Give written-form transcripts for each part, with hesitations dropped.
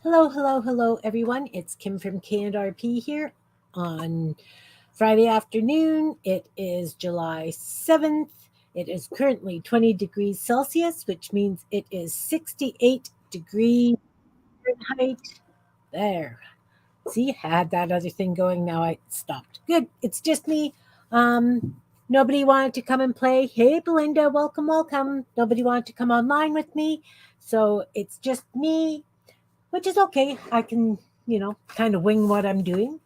Hello, hello, hello, everyone. It's Kim from K&RP here on Friday afternoon. It is July 7th. It is currently 20 degrees Celsius, which means it is 68 degrees Fahrenheit. There. See, had that other thing going. Now I stopped. Good. It's just me. Nobody wanted to come and play. Hey, Belinda, welcome, welcome. Nobody wanted to come online with me. So it's just me, which is okay. I can, kind of wing what I'm doing.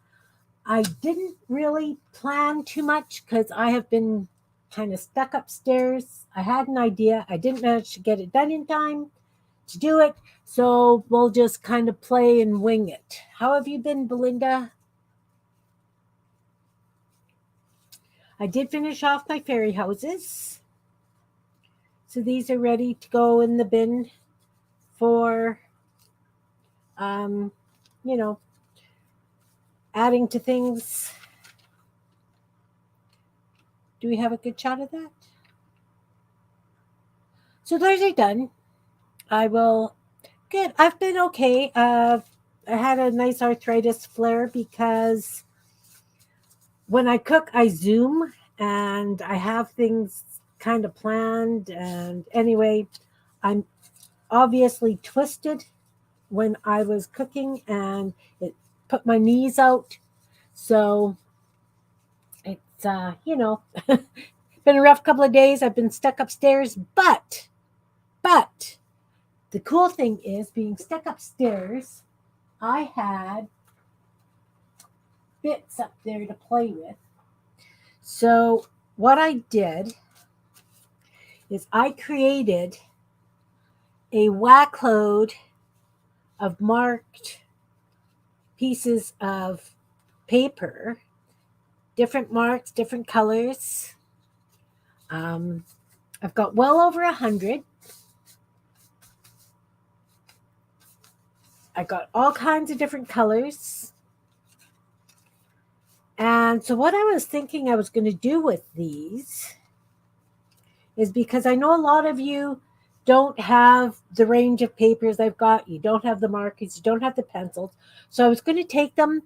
I didn't really plan too much because I have been kind of stuck upstairs. I had an idea. I didn't manage to get it done in time to do it. So we'll just kind of play and wing it. How have you been, Belinda? I did finish off my fairy houses. So these are ready to go in the bin for, um, you know, adding to things. Do we have a good shot of that? So those are done. I will. Good. I've been okay. I had a nice arthritis flare because when I cook, I zoom and I have things kind of planned. And anyway, I'm obviously twisted when I was cooking and it put my knees out. So it's, been a rough couple of days. I've been stuck upstairs, but the cool thing is being stuck upstairs, I had bits up there to play with. So what I did is I created a whack load of marked pieces of paper, different marks, different colors. Um, I've got well over 100. I got all kinds of different colors. And so, what I was thinking I was going to do with these is because I know a lot of you don't have the range of papers I've got, you don't have the markers, you don't have the pencils. So, I was going to take them.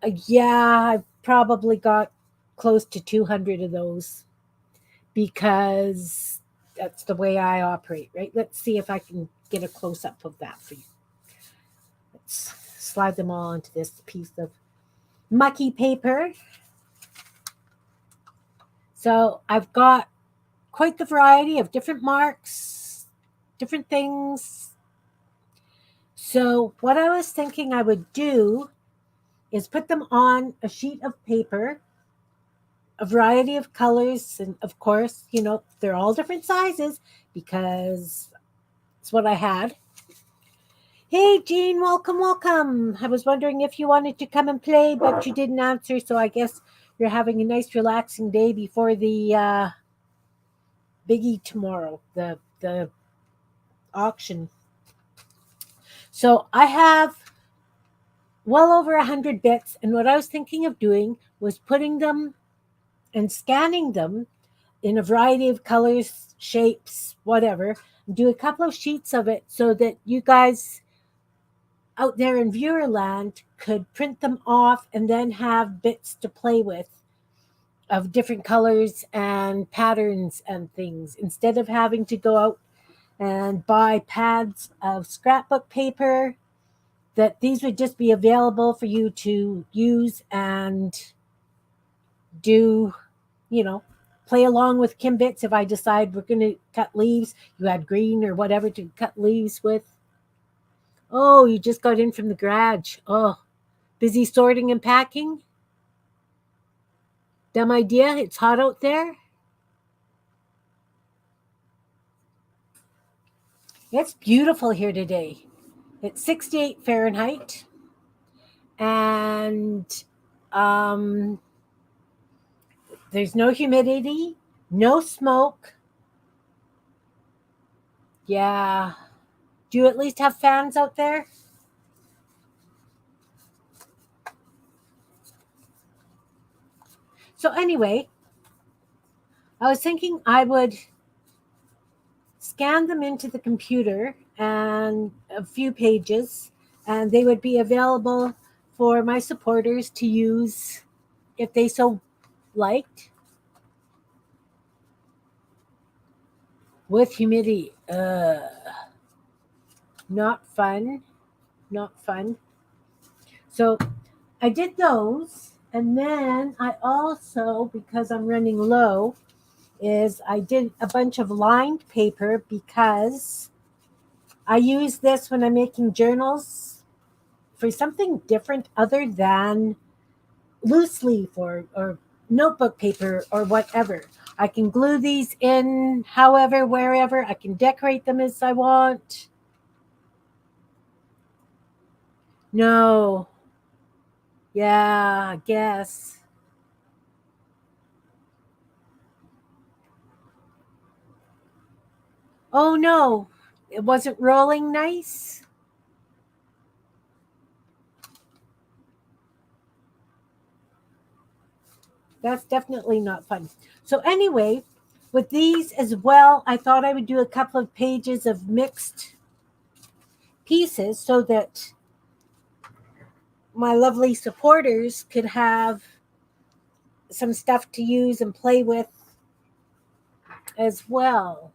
I've probably got close to 200 of those because that's the way I operate, right? Let's see if I can get a close up of that for you. Let's slide them all onto this piece of mucky paper. So I've got quite the variety of different marks, different things. So what I was thinking I would do is put them on a sheet of paper, a variety of colors, and of course, they're all different sizes because it's what I had. Hey, Jean, welcome, welcome. I was wondering if you wanted to come and play, but you didn't answer, so I guess you're having a nice, relaxing day before the biggie tomorrow, the auction. So I have well over 100 bits, and what I was thinking of doing was putting them and scanning them in a variety of colors, shapes, whatever. Do a couple of sheets of it so that you guys out there in viewerland could print them off and then have bits to play with of different colors and patterns and things instead of having to go out and buy pads of scrapbook paper, that these would just be available for you to use and do, you know, play along with Kim Bits. If I decide we're going to cut leaves, you add green or whatever to cut leaves with. Oh, you just got in from the garage. Oh, busy sorting and packing? Dumb idea. It's hot out there. It's beautiful here today. It's 68 Fahrenheit. And um, there's no humidity, no smoke. Yeah. Do you at least have fans out there? So, anyway, I was thinking I would scan them into the computer and a few pages and they would be available for my supporters to use if they so liked. With humidity, not fun, not fun. So I did those, and then I also, because I'm running low, is I did a bunch of lined paper because I use this when I'm making journals for something different other than loose leaf or notebook paper or whatever. I can glue these in however, wherever. I can decorate them as I want. No. Yeah, I guess. Oh no. It wasn't rolling nice. That's definitely not fun. So anyway, with these as well, I thought I would do a couple of pages of mixed pieces so that my lovely supporters could have some stuff to use and play with as well.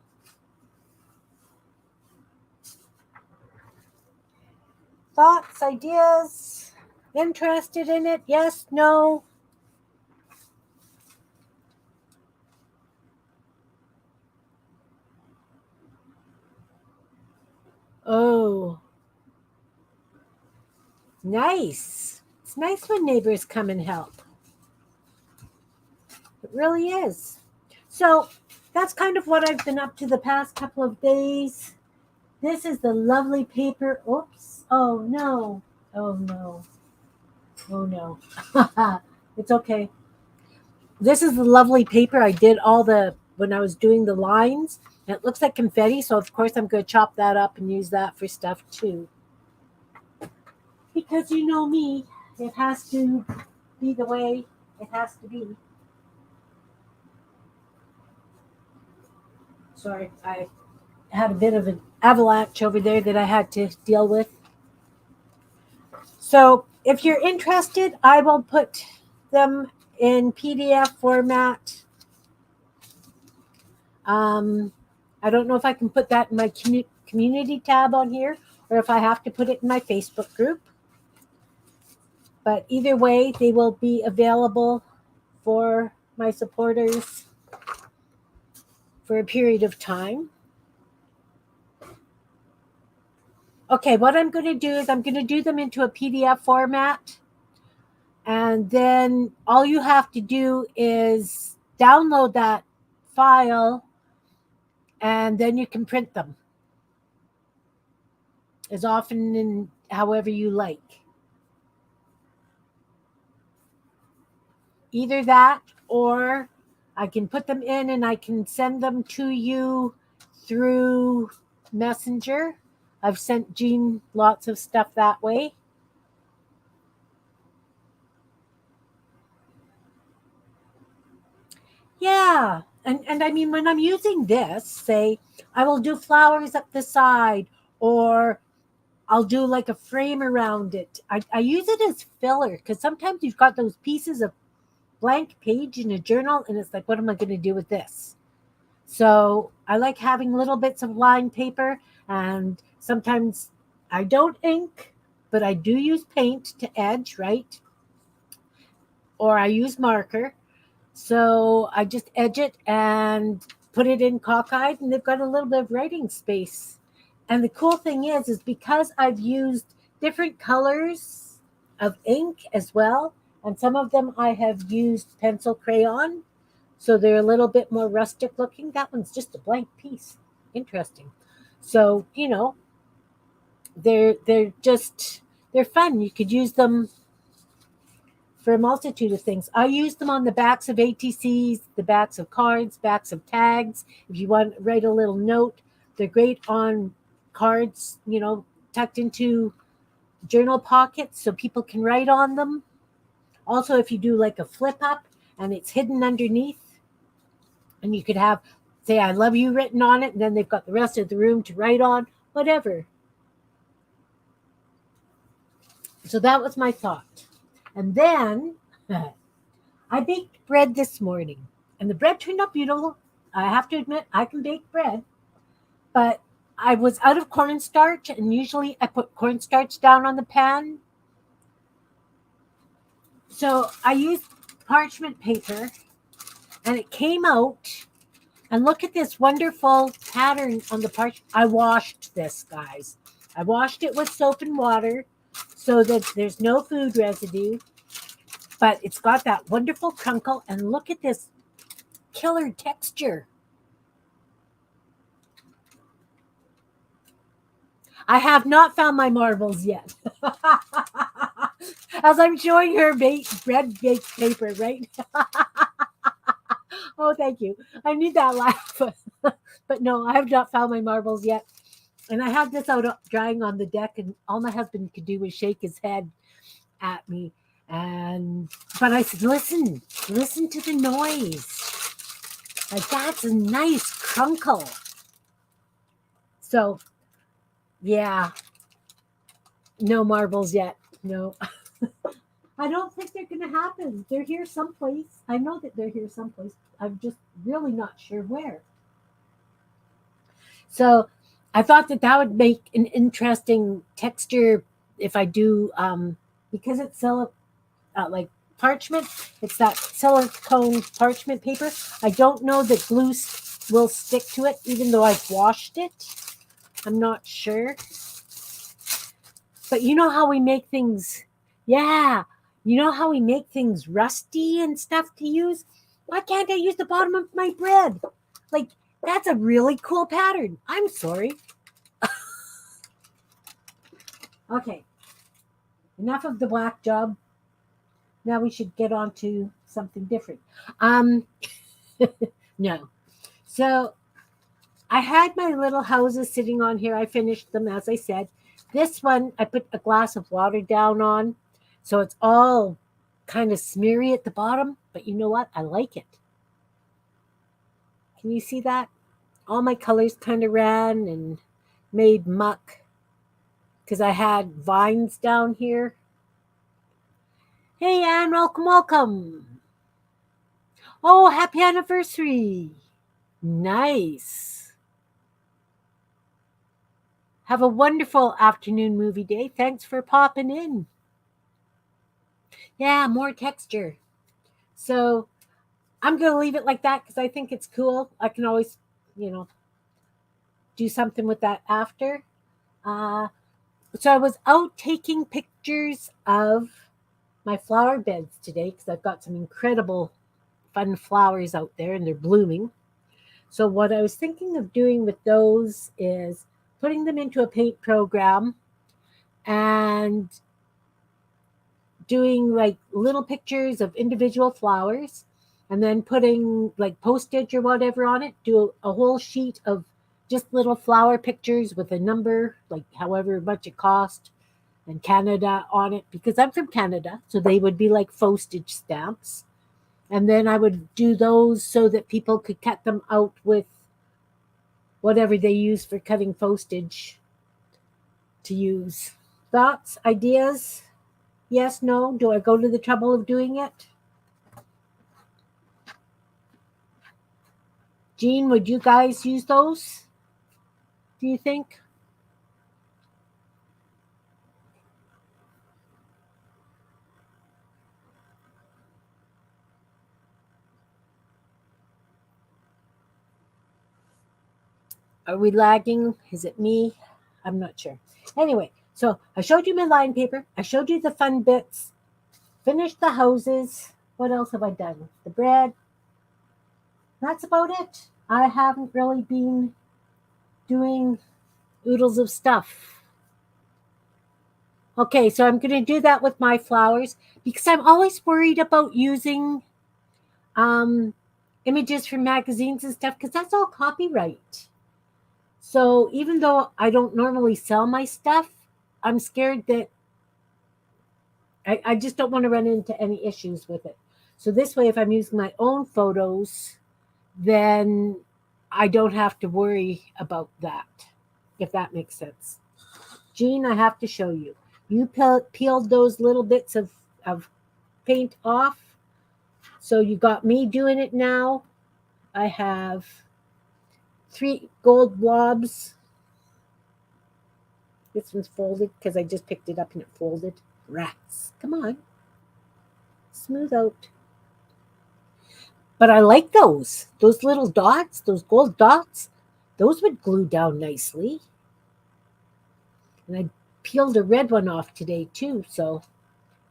Thoughts, ideas, interested in it? Yes, no? Oh, nice. It's nice when neighbors come and help. It really is. So that's kind of what I've been up to the past couple of days. This is the lovely paper. Oops. Oh no. Oh no. Oh no. It's okay. This is the lovely paper. I did all the when I was doing the lines. And it looks like confetti, so of course I'm going to chop that up and use that for stuff too. Because you know me, it has to be the way it has to be. Sorry, I had a bit of an avalanche over there that I had to deal with. So if you're interested, I will put them in PDF format. Um, I don't know if I can put that in my community tab on here or if I have to put it in my Facebook group. But either way, they will be available for my supporters for a period of time. Okay, what I'm going to do is I'm going to do them into a PDF format. And then all you have to do is download that file and then you can print them as often and however you like. Either that or I can put them in and I can send them to you through Messenger. I've sent Jean lots of stuff that way. Yeah. And I mean, when I'm using this, say, I will do flowers up the side or I'll do like a frame around it. I use it as filler because sometimes you've got those pieces of blank page in a journal and it's like, what am I going to do with this? So I like having little bits of lined paper and sometimes I don't ink, but I do use paint to edge, right? Or I use marker. So I just edge it and put it in cockeyed and they've got a little bit of writing space. And the cool thing is because I've used different colors of ink as well, and some of them I have used pencil crayon, so they're a little bit more rustic looking. That one's just a blank piece. Interesting. So, they're fun. You could use them for a multitude of things. I use them on the backs of ATCs, the backs of cards, backs of tags. If you want to write a little note, they're great on cards, tucked into journal pockets so people can write on them. Also, if you do like a flip up and it's hidden underneath, and you could have, say, I love you written on it, and then they've got the rest of the room to write on, whatever. So that was my thought. And then I baked bread this morning, and the bread turned out beautiful. I have to admit, I can bake bread, but I was out of cornstarch, and usually I put cornstarch down on the pan. So I used parchment paper, and it came out. And look at this wonderful pattern on the parchment. I washed this, guys. I washed it with soap and water so that there's no food residue. But it's got that wonderful crinkle. And look at this killer texture. I have not found my marbles yet. As I'm showing her bread baked paper, right? Oh, thank you. I need that laugh. But no, I have not found my marbles yet. And I had this out drying on the deck, and all my husband could do was shake his head at me. But I said, listen to the noise. Like, that's a nice crunkle. So, yeah, no marbles yet. No. I don't think they're going to happen. They're here someplace. I know that they're here someplace. I'm just really not sure where. So I thought that would make an interesting texture if I do, because it's like parchment. It's that silicone parchment paper. I don't know that glue will stick to it, even though I've washed it. I'm not sure. But you know how we make things, yeah, you know how we make things rusty and stuff to use? Why can't I use the bottom of my bread? Like, that's a really cool pattern. I'm sorry. Okay, enough of the whack job. Now we should get on to something different. No. So I had my little houses sitting on here. I finished them, as I said. This one, I put a glass of water down on, so it's all kind of smeary at the bottom. But you know what? I like it. Can you see that? All my colors kind of ran and made muck because I had vines down here. Hey, Anne, welcome. Oh, happy anniversary. Nice. Have a wonderful afternoon movie day. Thanks for popping in. Yeah, more texture. So I'm going to leave it like that because I think it's cool. I can always, do something with that after. So I was out taking pictures of my flower beds today because I've got some incredible fun flowers out there and they're blooming. So what I was thinking of doing with those is putting them into a paint program and doing like little pictures of individual flowers and then putting like postage or whatever on it, do a whole sheet of just little flower pictures with a number, like however much it cost, and Canada on it, because I'm from Canada, so they would be like postage stamps. And then I would do those so that people could cut them out with whatever they use for cutting postage to use. Thoughts, ideas? Yes, no? Do I go to the trouble of doing it? Jean, would you guys use those? Do you think? Are we lagging? Is it me? I'm not sure. Anyway, so I showed you my line paper. I showed you the fun bits. Finished the houses. What else have I done? The bread. That's about it. I haven't really been doing oodles of stuff. Okay, so I'm going to do that with my flowers because I'm always worried about using um, images from magazines and stuff because that's all copyright. So even though I don't normally sell my stuff, I'm scared that I just don't want to run into any issues with it. So this way, if I'm using my own photos, then I don't have to worry about that, if that makes sense. Jean, I have to show you. You peeled those little bits of paint off. So you got me doing it now. I have 3 gold blobs. This one's folded because I just picked it up and it folded. Rats. Come on. Smooth out. But I like those. Those little dots, those gold dots, those would glue down nicely. And I peeled a red one off today too, so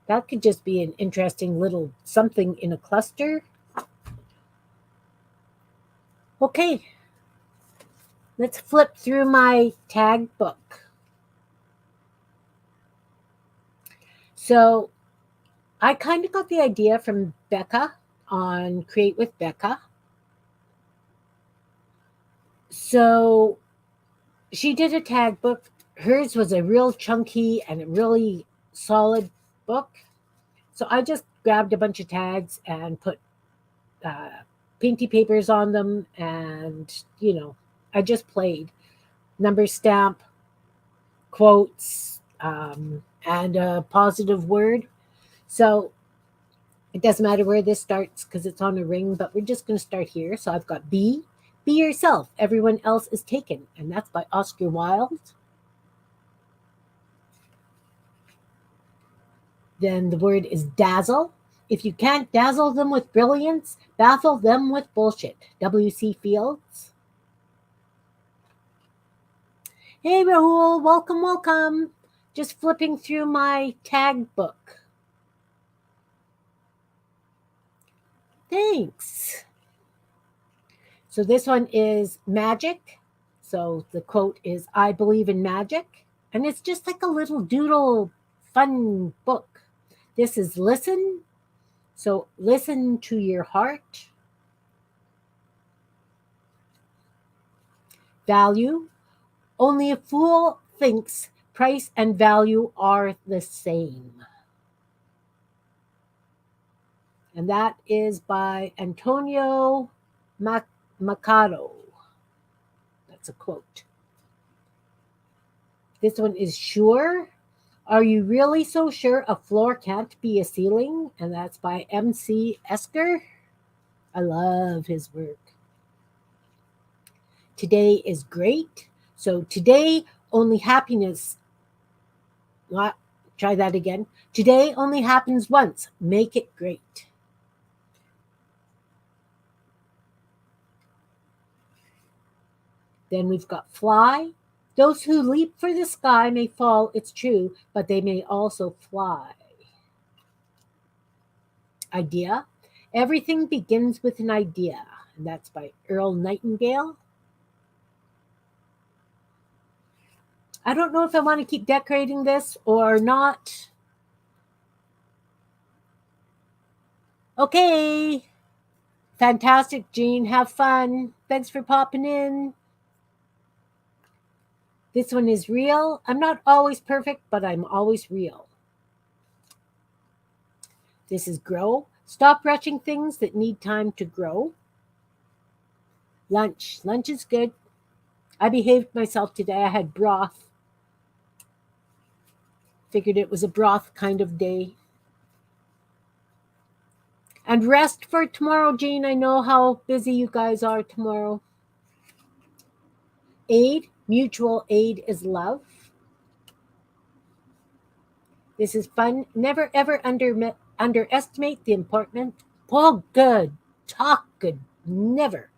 that could just be an interesting little something in a cluster. Okay, let's flip through my tag book. So I kind of got the idea from Becca on Create with Becca. So she did a tag book. Hers was a real chunky and a really solid book. So I just grabbed a bunch of tags and put painty papers on them, and I just played number stamp, quotes, and a positive word. So it doesn't matter where this starts because it's on a ring, but we're just going to start here. So I've got be yourself, everyone else is taken, and that's by Oscar Wilde. Then the word is dazzle. If you can't dazzle them with brilliance, baffle them with bullshit. W.C. Fields. Hey, Rahul, welcome, welcome. Just flipping through my tag book. Thanks. So this one is magic. So the quote is, I believe in magic. And it's just like a little doodle fun book. This is listen. So listen to your heart. Value. Only a fool thinks price and value are the same. And that is by Antonio Machado. That's a quote. This one is sure. Are you really so sure a floor can't be a ceiling? And that's by M.C. Esker. I love his work. Today is great. So today, only happiness. What? Try that again. Today only happens once. Make it great. Then we've got fly. Those who leap for the sky may fall, it's true, but they may also fly. Idea. Everything begins with an idea. And that's by Earl Nightingale. I don't know if I want to keep decorating this or not. Okay. Fantastic, Jean. Have fun. Thanks for popping in. This one is real. I'm not always perfect, but I'm always real. This is grow. Stop rushing things that need time to grow. Lunch. Lunch is good. I behaved myself today. I had broth. Figured it was a broth kind of day. And rest for tomorrow, Jean. I know how busy you guys are tomorrow. Aid. Mutual aid is love. This is fun. Never ever underestimate the importance. Oh, good. Talk good. Never.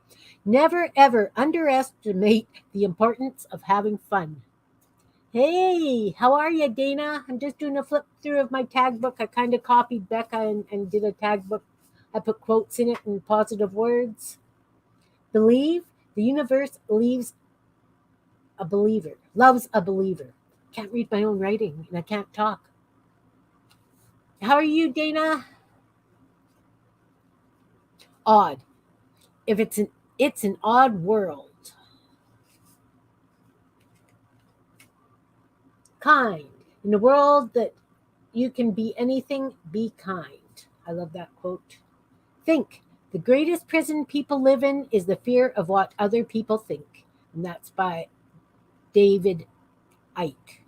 Never ever underestimate the importance of having fun. Hey, how are you, Dana? I'm just doing a flip through of my tag book. I kind of copied Becca and did a tag book. I put quotes in it and positive words. Believe. The universe loves a believer. Can't read my own writing and I can't talk. How are you, Dana? Odd. If it's an odd world. Kind. In a world that you can be anything, be kind. I love that quote. Think. The greatest prison people live in is the fear of what other people think. And that's by David Icke.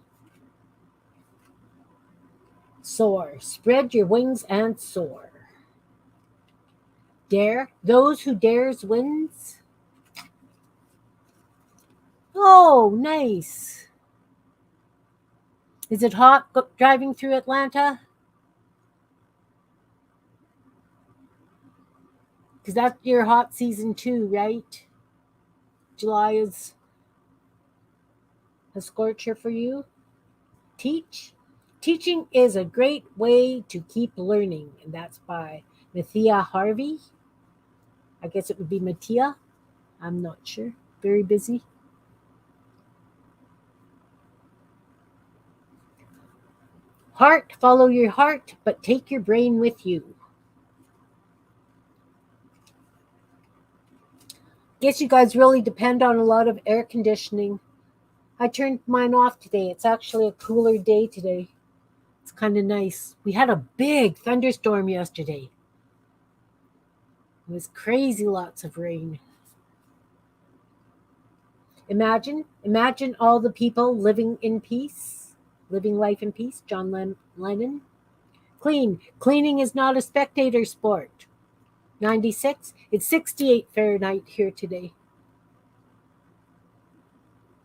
Soar. Spread your wings and soar. Dare. Those who dares wins. Oh, nice. Is it hot driving through Atlanta? Because that's your hot season too, right? July is a scorcher for you. Teach. Teaching is a great way to keep learning, and that's by Mathia Harvey. I guess it would be Mattia. I'm not sure. Very busy. Heart, follow your heart, but take your brain with you. Guess you guys really depend on a lot of air conditioning. I turned mine off today. It's actually a cooler day today. It's kind of nice. We had a big thunderstorm yesterday. It was crazy, lots of rain. Imagine all the people living in peace, living life in peace. John Lennon. Cleaning is not a spectator sport. 96. It's 68 Fahrenheit here today.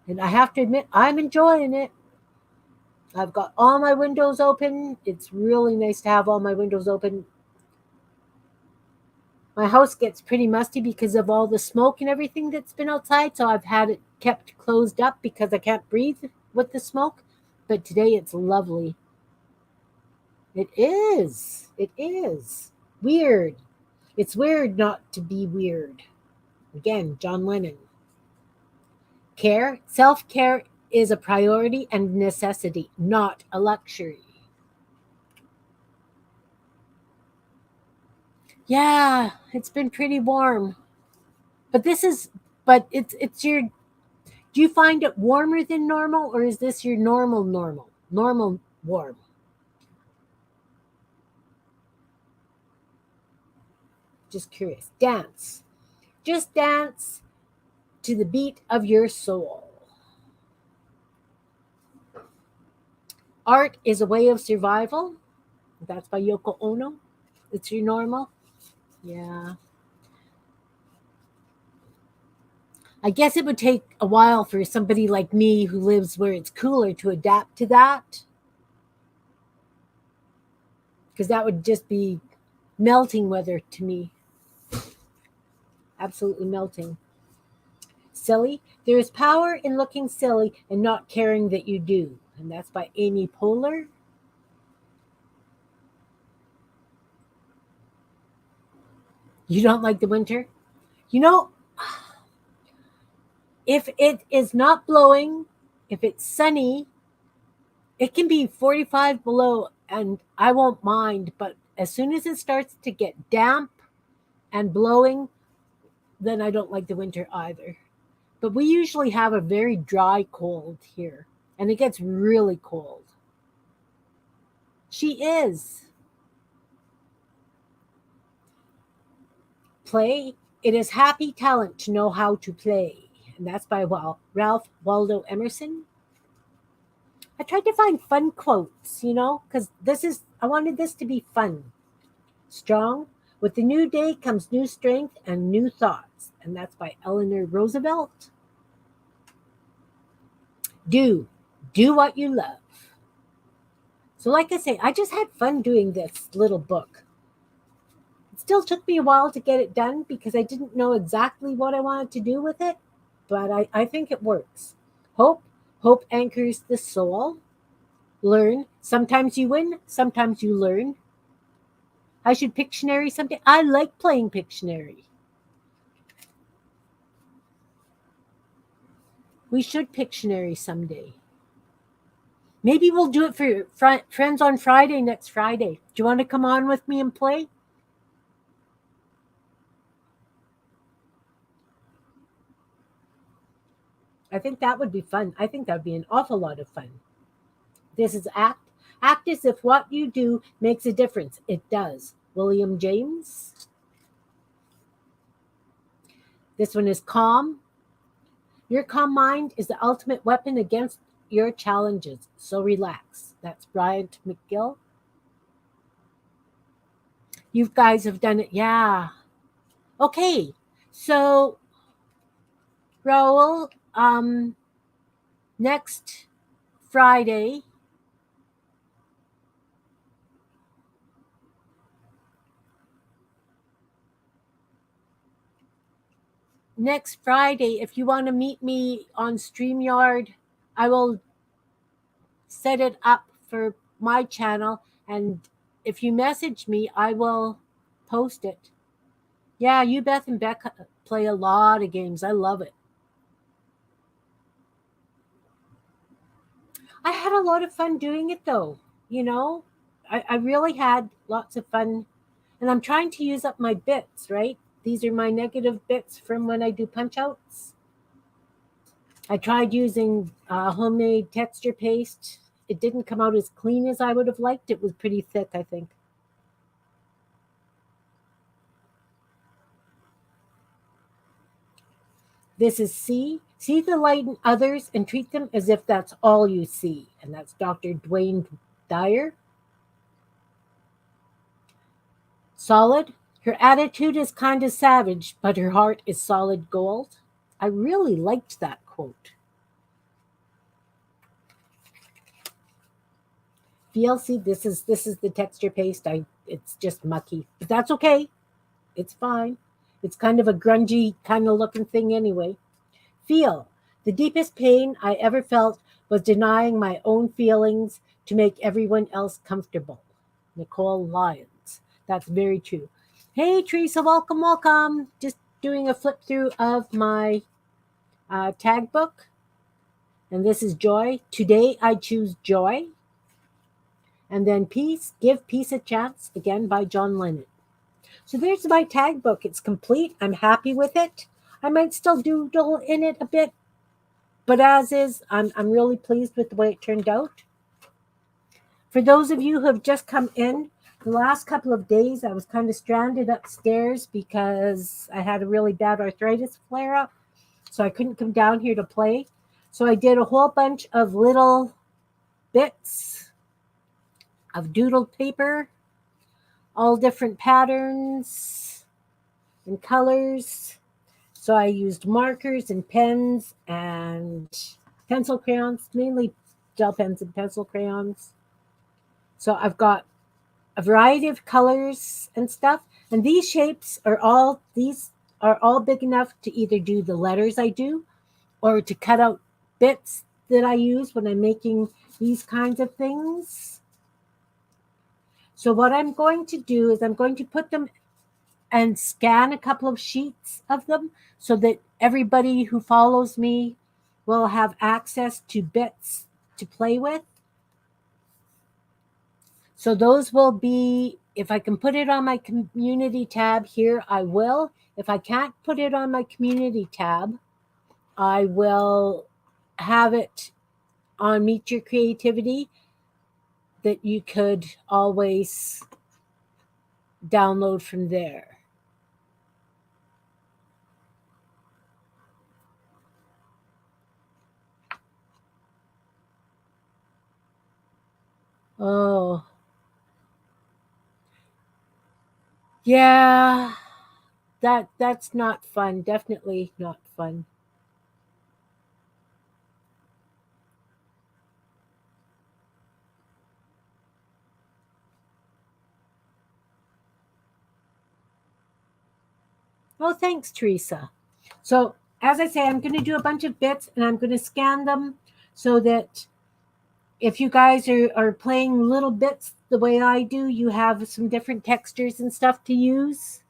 And I have to admit, I'm enjoying it. I've got all my windows open. It's really nice to have all my windows open. My house gets pretty musty because of all the smoke and everything that's been outside, so I've had it kept closed up because I can't breathe with the smoke. But today it's lovely. It is. It is. Weird. It's weird not to be weird. Again, John Lennon. Care. Self-care is a priority and necessity, not a luxury. Yeah, it's been pretty warm. But it's your, do you find it warmer than normal, or is this your normal? Normal warm. Just curious. Dance. Just dance to the beat of your soul. Art is a way of survival. That's by Yoko Ono. It's your normal. Yeah. I guess it would take a while for somebody like me who lives where it's cooler to adapt to that. Because that would just be melting weather to me. Absolutely melting. Silly. There is power in looking silly and not caring that you do. And that's by Amy Poehler. You don't like the winter? You know, if it is not blowing, if it's sunny, it can be 45 below and I won't mind. But as soon as it starts to get damp and blowing, then I don't like the winter either. But we usually have a very dry cold here, and it gets really cold. She is. Play. It is happy talent to know how to play. And that's by Ralph Waldo Emerson. I tried to find fun quotes, because I wanted this to be fun. Strong. With the new day comes new strength and new thoughts. And that's by Eleanor Roosevelt. Do what you love. So like I say, I just had fun doing this little book. It still took me a while to get it done because I didn't know exactly what I wanted to do with it, but I think it works. Hope anchors the soul. Learn. Sometimes you win, sometimes you learn. I should Pictionary someday. I like playing Pictionary. We should Pictionary someday. Maybe we'll do it for friends on Friday, next Friday. Do you want to come on with me and play? I think that would be fun. I think that would be an awful lot of fun. This is act. Act as if what you do makes a difference. It does. William James. This one is calm. Your calm mind is the ultimate weapon against your challenges. So relax. That's Bryant McGill. You guys have done it. Yeah. Okay. So, Raul, next Friday, if you want to meet me on StreamYard, I will set it up for my channel. And if you message me, I will post it. Yeah, you, Beth, and Beck play a lot of games. I love it. I had a lot of fun doing it, though. You know, I really had lots of fun. And I'm trying to use up my bits, right? These are my negative bits from when I do punch outs. I tried using homemade texture paste. It didn't come out as clean as I would have liked. It was pretty thick, I think. This is C. See the light in others and treat them as if that's all you see. And that's Dr. Dwayne Dyer. Solid. Her attitude is kind of savage, but her heart is solid gold. I really liked that quote. VLC, this is the texture paste. It's just mucky, but that's okay. It's fine. It's kind of a grungy kind of looking thing anyway. Feel. The deepest pain I ever felt was denying my own feelings to make everyone else comfortable. Nicole Lyons. That's very true. Hey, Teresa, welcome, welcome. Just doing a flip through of my tag book. And this is Joy. Today I choose Joy. And then Peace, Give Peace a Chance, again by John Lennon. So there's my tag book. It's complete. I'm happy with it. I might still doodle in it a bit, but as is, I'm really pleased with the way it turned out. For those of you who have just come in, the last couple of days I was kind of stranded upstairs because I had a really bad arthritis flare up, so I couldn't come down here to play. So I did a whole bunch of little bits of doodled paper, all different patterns and colors. So I used markers and pens and pencil crayons, mainly gel pens and pencil crayons. So I've got a variety of colors and stuff. And these are all big enough to either do the letters I do or to cut out bits that I use when I'm making these kinds of things. So what I'm going to do is I'm going to put them and scan a couple of sheets of them so that everybody who follows me will have access to bits to play with. So those will be, if I can put it on my community tab here, I will. If I can't put it on my community tab, I will have it on Meet Your Creativity that you could always download from there. Oh, yeah, that's not fun. Definitely not fun. Oh, thanks, Teresa. So, as I say, I'm going to do a bunch of bits and I'm going to scan them so that if you guys are playing little bits the way I do, you have some different textures and stuff to use.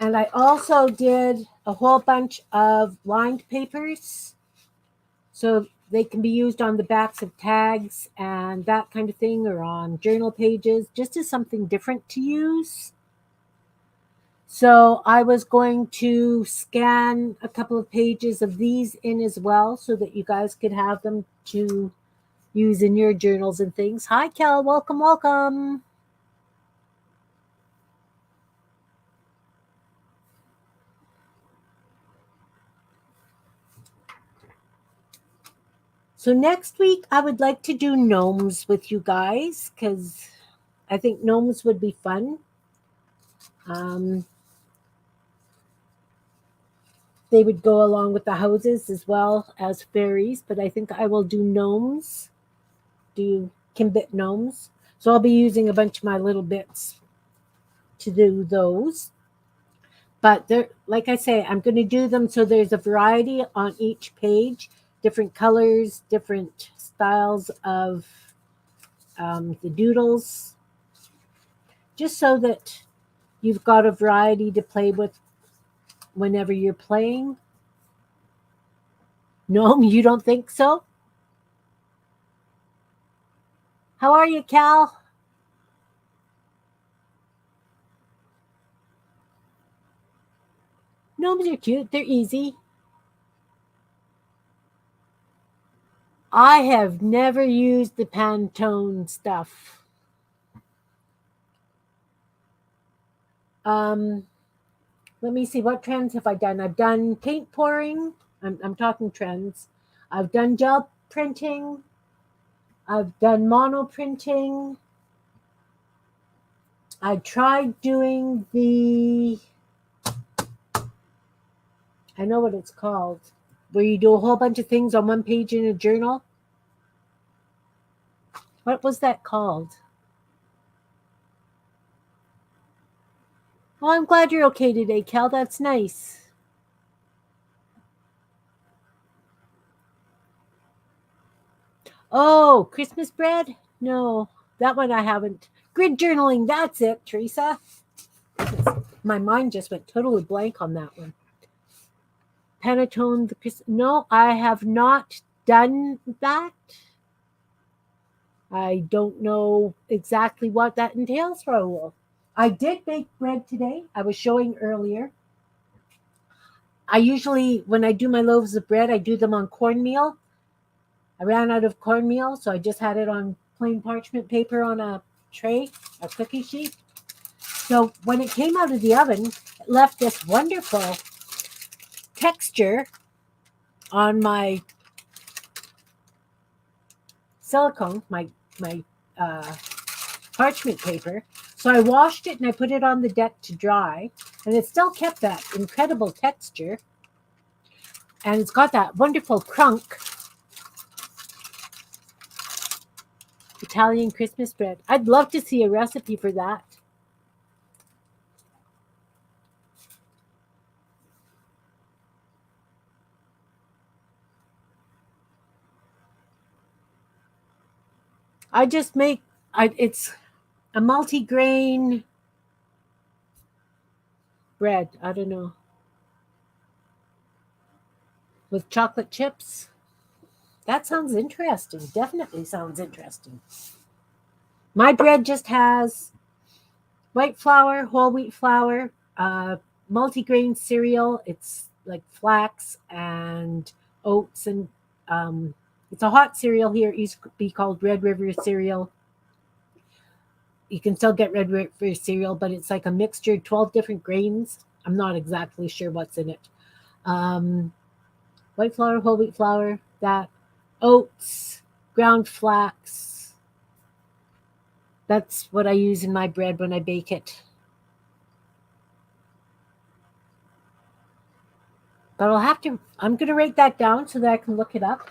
And I also did a whole bunch of lined papers. So they can be used on the backs of tags and that kind of thing, or on journal pages, just as something different to use. So I was going to scan a couple of pages of these in as well so that you guys could have them to use in your journals and things. Hi, Kel. Welcome, welcome. So next week, I would like to do gnomes with you guys because I think gnomes would be fun. Um, they would go along with the houses as well as fairies, but I think I will do gnomes, do Kimbit gnomes. So I'll be using a bunch of my little bits to do those. But they're, like I say, I'm going to do them so there's a variety on each page, different colors, different styles of the doodles, just so that you've got a variety to play with whenever you're playing. No, you don't think so? How are you, Cal? Gnomes are cute. They're easy. I have never used the Pantone stuff. Um, Let me see, what trends have I done? I've done paint pouring. I'm talking trends. I've done gel printing. I've done mono printing. I tried doing I know what it's called, where you do a whole bunch of things on one page in a journal. What was that called? Well, I'm glad you're okay today, Cal. That's nice. Oh, Christmas bread? No, that one I haven't. Grid journaling, that's it, Teresa. My mind just went totally blank on that one. Panettone, no, I have not done that. I don't know exactly what that entails, Raul. I did bake bread today. I was showing earlier. I usually, when I do my loaves of bread, I do them on cornmeal. I ran out of cornmeal, so I just had it on plain parchment paper on a tray, a cookie sheet. So when it came out of the oven, it left this wonderful texture on my silicone, my uh, parchment paper. So I washed it and I put it on the deck to dry, and it still kept that incredible texture. And it's got that wonderful crunk Italian Christmas bread. I'd love to see a recipe for that. I just make it's a multi-grain bread. I don't know, with chocolate chips. That sounds interesting. Definitely sounds interesting. My bread just has white flour, whole wheat flour, multi-grain cereal. It's like flax and oats, and it's a hot cereal here. It used to be called Red River cereal. You can still get Red River cereal, but it's like a mixture, 12 different grains. I'm not exactly sure what's in it. Um, White flour, whole wheat flour, that, oats, ground flax. That's what I use in my bread when I bake it. But I'm going to write that down so that I can look it up.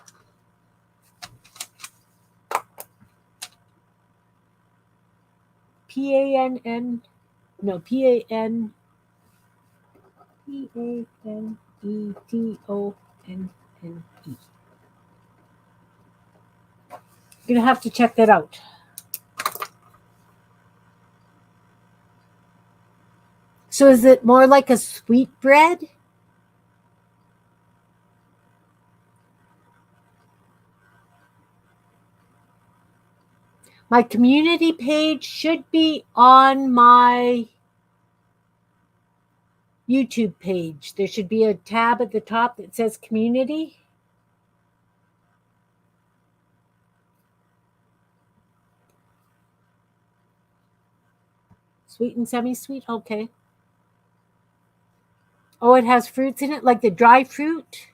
P-A-N-N, no, P-A-N-E-T-O-N-N-E. I'm going to have to check that out. So is it more like a sweet bread? My community page should be on my YouTube page. There should be a tab at the top that says community. Sweet and semi-sweet, okay. Oh, it has fruits in it, like the dry fruit.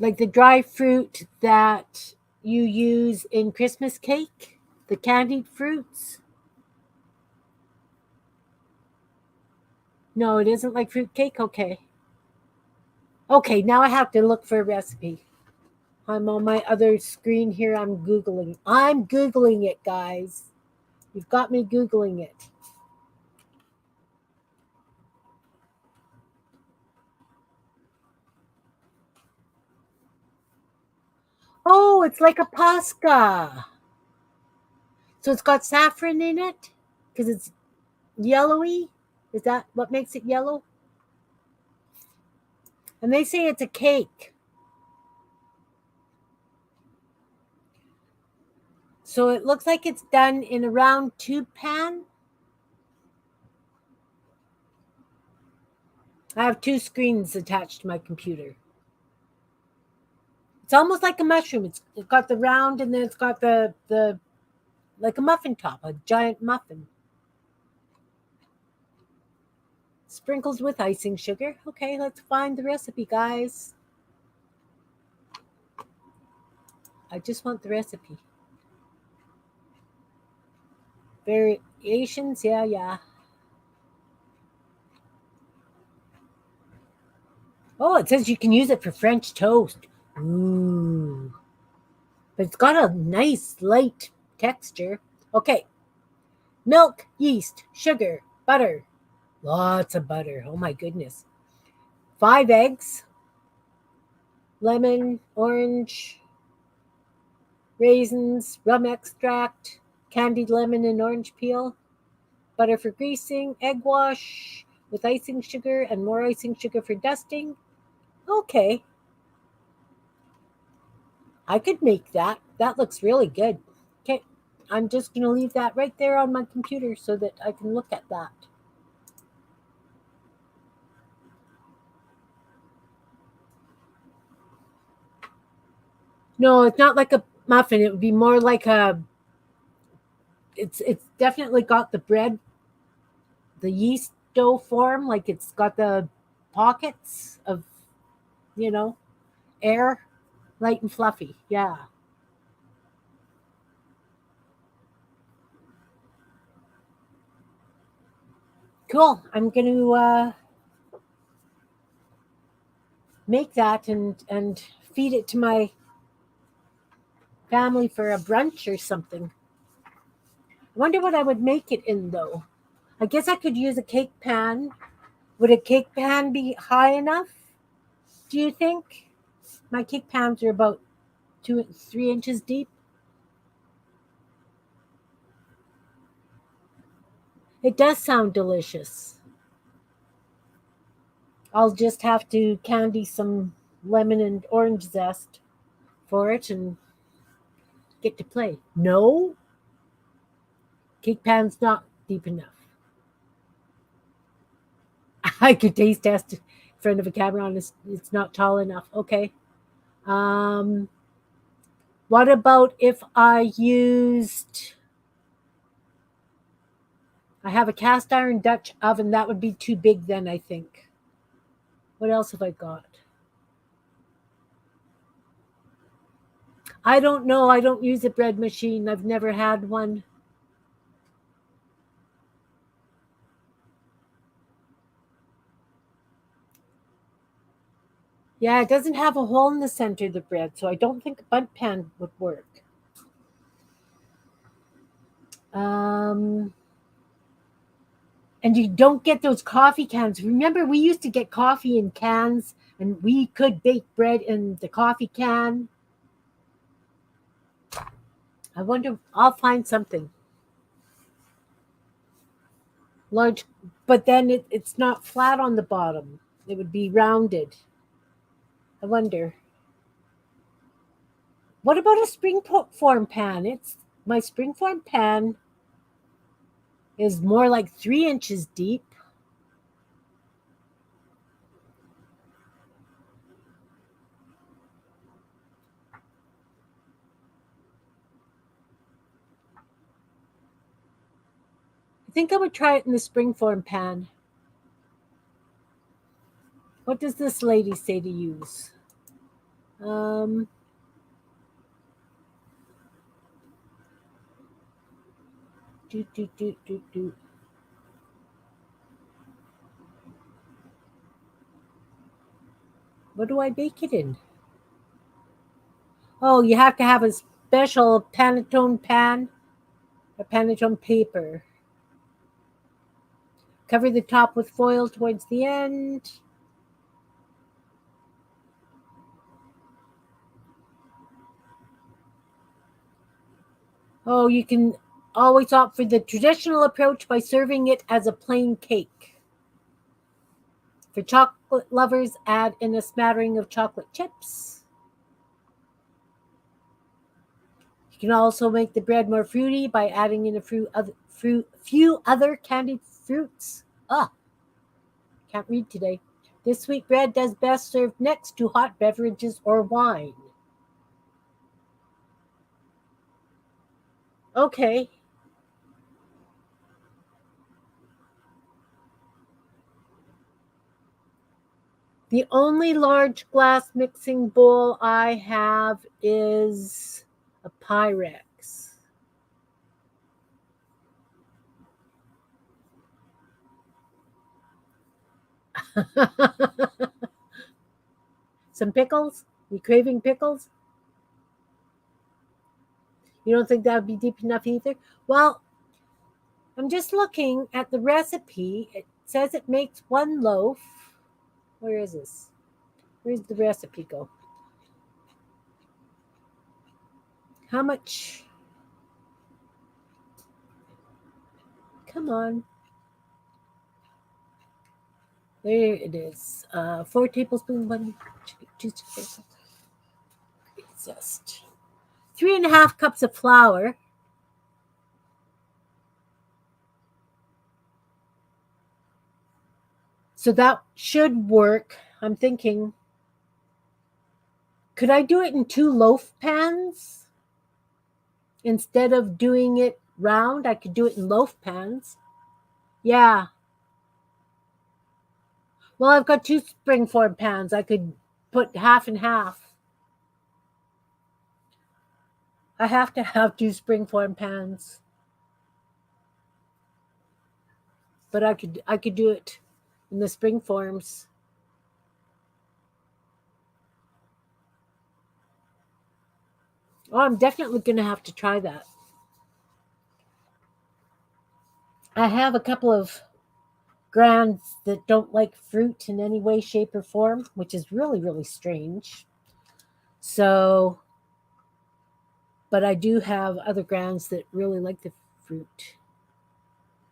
like the dry fruit that you use in Christmas cake, the candied fruits. No, it isn't like fruit cake. Okay. Okay, now I have to look for a recipe. I'm on my other screen here. I'm Googling. I'm Googling it, guys. You've got me Googling it. Oh, it's like a pasca. So it's got saffron in it because it's yellowy. Is that what makes it yellow? And they say it's a cake. So it looks like it's done in a round tube pan. I have two screens attached to my computer. It's almost like a mushroom. It's got the round and then it's got the like a muffin top, a giant muffin. Sprinkles with icing sugar. Okay, let's find the recipe, guys. I just want the recipe. Variations, yeah. Oh, it says you can use it for French toast. Ooh. But it's got a nice light texture. Okay. Milk, yeast, sugar, butter. Lots of butter. Oh my goodness. 5 eggs, lemon, orange, raisins, rum extract, candied lemon and orange peel, butter for greasing, egg wash with icing sugar and more icing sugar for dusting. Okay. I could make that. That looks really good. Okay. I'm just going to leave that right there on my computer so that I can look at that. No, it's not like a muffin. It would be more like a. It's definitely got the bread, the yeast dough form. Like it's got the pockets of, you know, air, light and fluffy. Yeah. Cool. I'm going to make that and feed it to my family for a brunch or something. I wonder what I would make it in though. I guess I could use a cake pan. Would a cake pan be high enough? Do you think? My cake pans are about 3 inches deep. It does sound delicious. I'll just have to candy some lemon and orange zest for it and get to play. No, cake pan's not deep enough. I could taste test in front of a camera on this. It's not tall enough. Okay. Um, what about if I used? I have a cast iron Dutch oven. That would be too big then, I think. What else have I got? I don't know. I don't use a bread machine. I've never had one. Yeah, it doesn't have a hole in the center of the bread, so I don't think a bundt pan would work. Um, and you don't get those coffee cans. Remember, we used to get coffee in cans, and we could bake bread in the coffee can. I wonder. I'll find something large, but then it's not flat on the bottom. It would be rounded. I wonder. What about a springform pan? It's my springform pan is more like 3 inches deep. I think I would try it in the springform pan. What does this lady say to use? Um, do, do, do, do, do. What do I bake it in? Oh, you have to have a special panettone pan, a panettone paper. Cover the top with foil towards the end. Oh, you can always opt for the traditional approach by serving it as a plain cake. For chocolate lovers, add in a smattering of chocolate chips. You can also make the bread more fruity by adding in a few other candied fruits. Can't read today. This sweet bread does best served next to hot beverages or wine. Okay. The only large glass mixing bowl I have is a Pyrex. Some pickles? You craving pickles? You don't think that would be deep enough either? Well, I'm just looking at the recipe. It says it makes one loaf. Where is this? Where's the recipe go? How much? Come on. There it is. 4 tablespoons, 2 tablespoons. Zest. 3.5 cups of flour. So that should work. I'm thinking, could I do it in 2 loaf pans? Instead of doing it round, I could do it in loaf pans. Yeah. Well, I've got 2 springform pans. I could put half and half. I have to have 2 springform pans. But I could do it in the springforms. Oh, I'm definitely going to have to try that. I have a couple of grands that don't like fruit in any way, shape, or form, which is really, really strange. So, but I do have other grands that really like the fruit.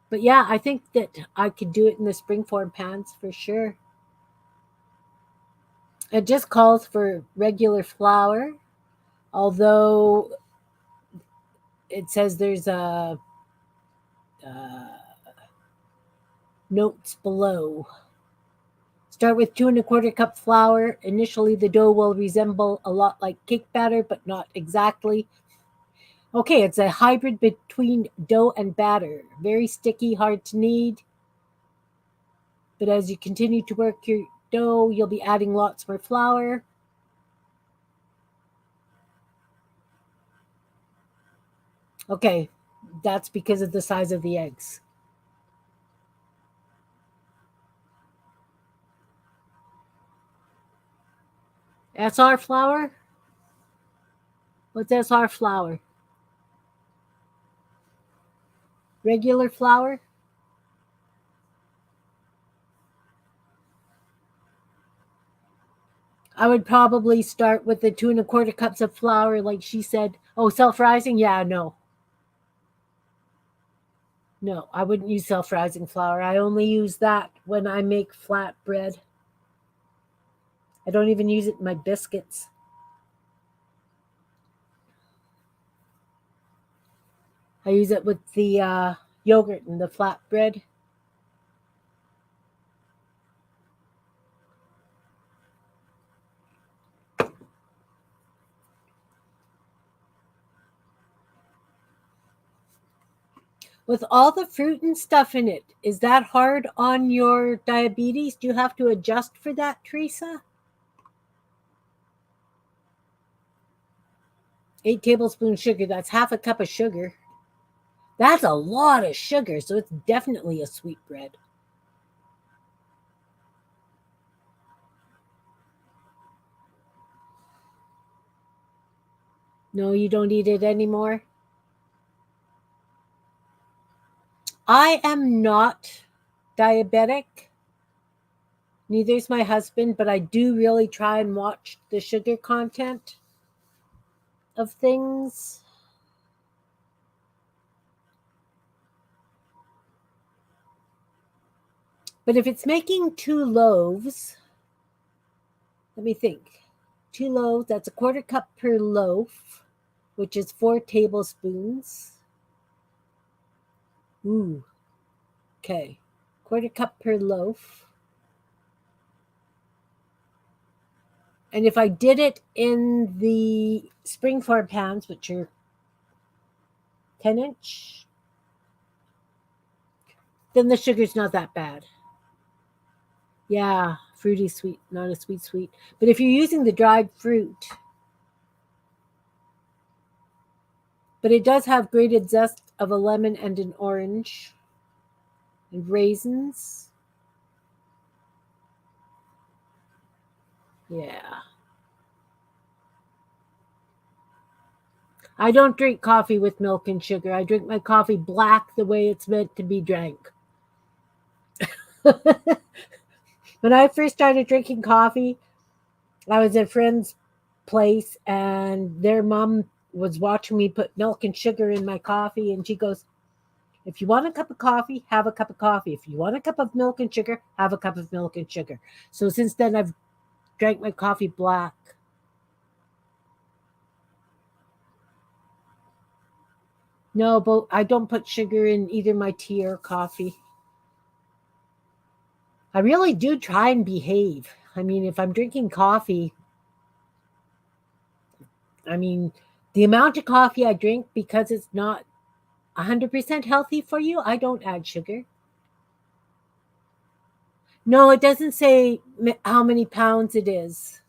But yeah, I think that I could do it in the springform pans for sure. It just calls for regular flour, although it says there's a notes below. Start with 2 1/4 cup flour. Initially, the dough will resemble a lot like cake batter, but not exactly. Okay, it's a hybrid between dough and batter. Very sticky, hard to knead. But as you continue to work your dough, you'll be adding lots more flour. Okay, that's because of the size of the eggs. SR flour? What's SR flour? Regular flour? I would probably start with the 2 1/4 cups of flour, like she said. Oh, self rising? Yeah, no. No, I wouldn't use self rising flour. I only use that when I make flat bread. I don't even use it in my biscuits. I use it with the yogurt and the flat bread. With all the fruit and stuff in it, is that hard on your diabetes? Do you have to adjust for that, Teresa? 8 tablespoons sugar. That's half a cup of sugar. That's a lot of sugar, so it's definitely a sweet bread. No, you don't eat it anymore? I am not diabetic. Neither is my husband, but I do really try and watch the sugar content of things. But if it's making 2 loaves, let me think. 2 loaves, that's a quarter cup per loaf, which is 4 tablespoons. Ooh, okay. Quarter cup per loaf. And if I did it in the springform pans, which are 10-inch, then the sugar's not that bad. Yeah, fruity sweet, not a sweet. But if you're using the dried fruit, but it does have grated zest of a lemon and an orange and raisins. Yeah. I don't drink coffee with milk and sugar. I drink my coffee black the way it's meant to be drank. When I first started drinking coffee, I was at a friend's place and their mom was watching me put milk and sugar in my coffee. And she goes, if you want a cup of coffee, have a cup of coffee. If you want a cup of milk and sugar, have a cup of milk and sugar. So since then, I've drank my coffee black. No, but I don't put sugar in either my tea or coffee. I really do try and behave. I mean, if I'm drinking coffee, I mean, the amount of coffee I drink, because it's not 100% healthy for you, I don't add sugar. No, it doesn't say how many pounds it is.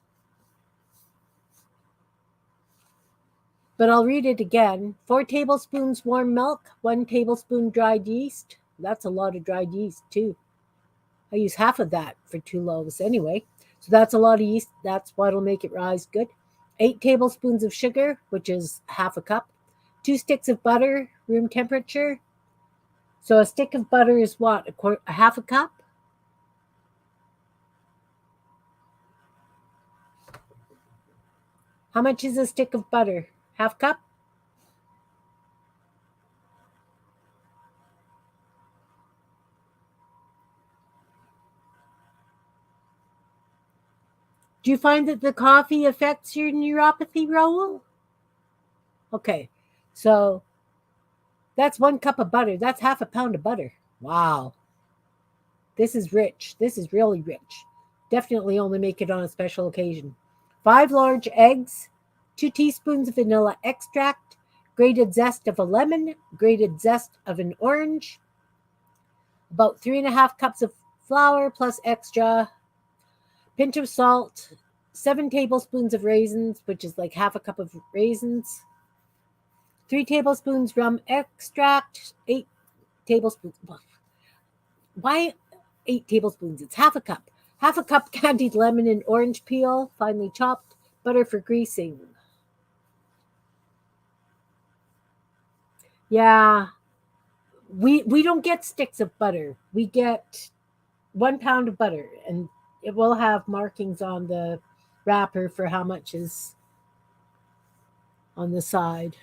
But I'll read it again. 4 tablespoons warm milk, 1 tablespoon dried yeast. That's a lot of dried yeast, too. I use half of that for 2 loaves anyway. So that's a lot of yeast. That's what'll make it rise good. 8 tablespoons of sugar, which is half a cup. 2 sticks of butter, room temperature. So a stick of butter is what? A half a cup? How much is a stick of butter? Half cup? Do you find that the coffee affects your neuropathy, Raoul? Okay, so that's 1 cup of butter. That's half a pound of butter. Wow. This is rich. This is really rich. Definitely only make it on a special occasion. 5 large eggs, 2 teaspoons of vanilla extract, grated zest of a lemon, grated zest of an orange, about 3.5 cups of flour plus extra, pinch of salt, 7 tablespoons of raisins, which is like half a cup of raisins, 3 tablespoons rum extract, 8 tablespoons. Why 8 tablespoons? It's half a cup. Half a cup candied lemon and orange peel, finely chopped, butter for greasing. Yeah, we don't get sticks of butter. We get 1 pound of butter, and it will have markings on the wrapper for how much is on the side.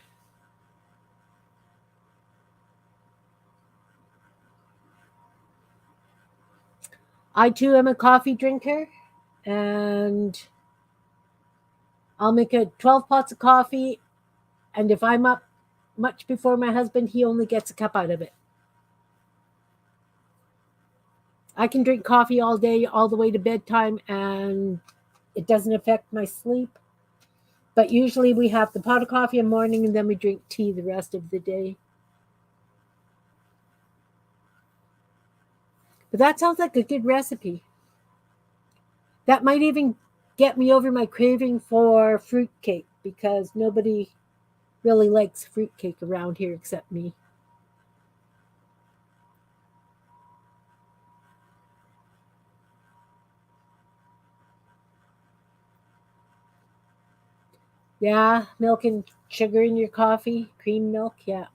I too am a coffee drinker, and I'll make 12 pots of coffee. And if I'm up much before my husband, he only gets a cup out of it. I can drink coffee all day, all the way to bedtime, and it doesn't affect my sleep. But usually we have the pot of coffee in the morning and then we drink tea the rest of the day. But that sounds like a good recipe. That might even get me over my craving for fruitcake because nobody really likes fruitcake around here except me. Yeah, milk and sugar in your coffee, cream milk, yeah.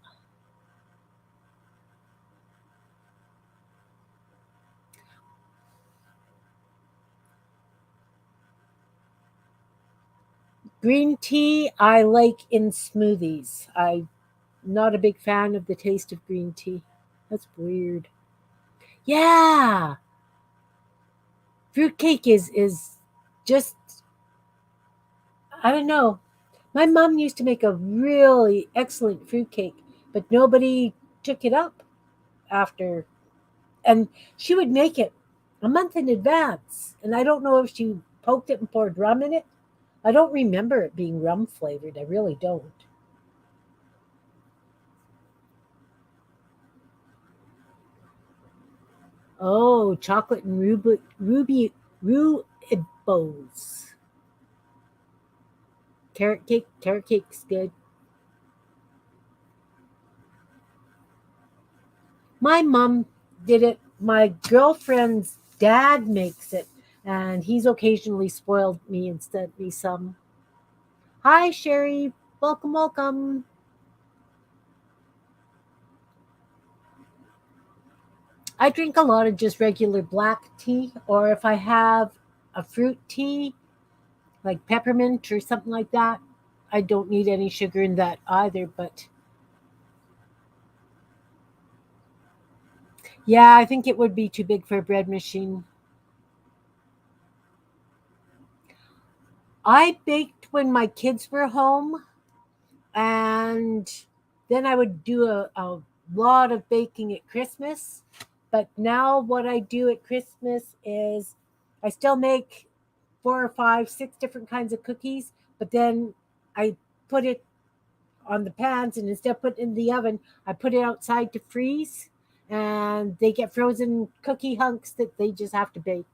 Green tea I like in smoothies. I'm not a big fan of the taste of green tea. That's weird. Yeah, fruitcake is just, I don't know. My mom used to make a really excellent fruitcake, but nobody took it up after. And she would make it a month in advance. And I don't know if she poked it and poured rum in it. I don't remember it being rum flavored. I really don't. Oh, chocolate and ruibos. Carrot cake's good. My mom did it. My girlfriend's dad makes it, and he's occasionally spoiled me and sent me some. Hi, Sherry. Welcome, welcome. I drink a lot of just regular black tea, or if I have a fruit tea, like peppermint or something like that, I don't need any sugar in that either. But yeah, I think it would be too big for a bread machine. I baked when my kids were home, and then I would do a lot of baking at Christmas. But now, what I do at Christmas is I still make four or five, six different kinds of cookies, but then I put it on the pans, and instead of putting it in the oven, I put it outside to freeze, and they get frozen cookie hunks that they just have to bake.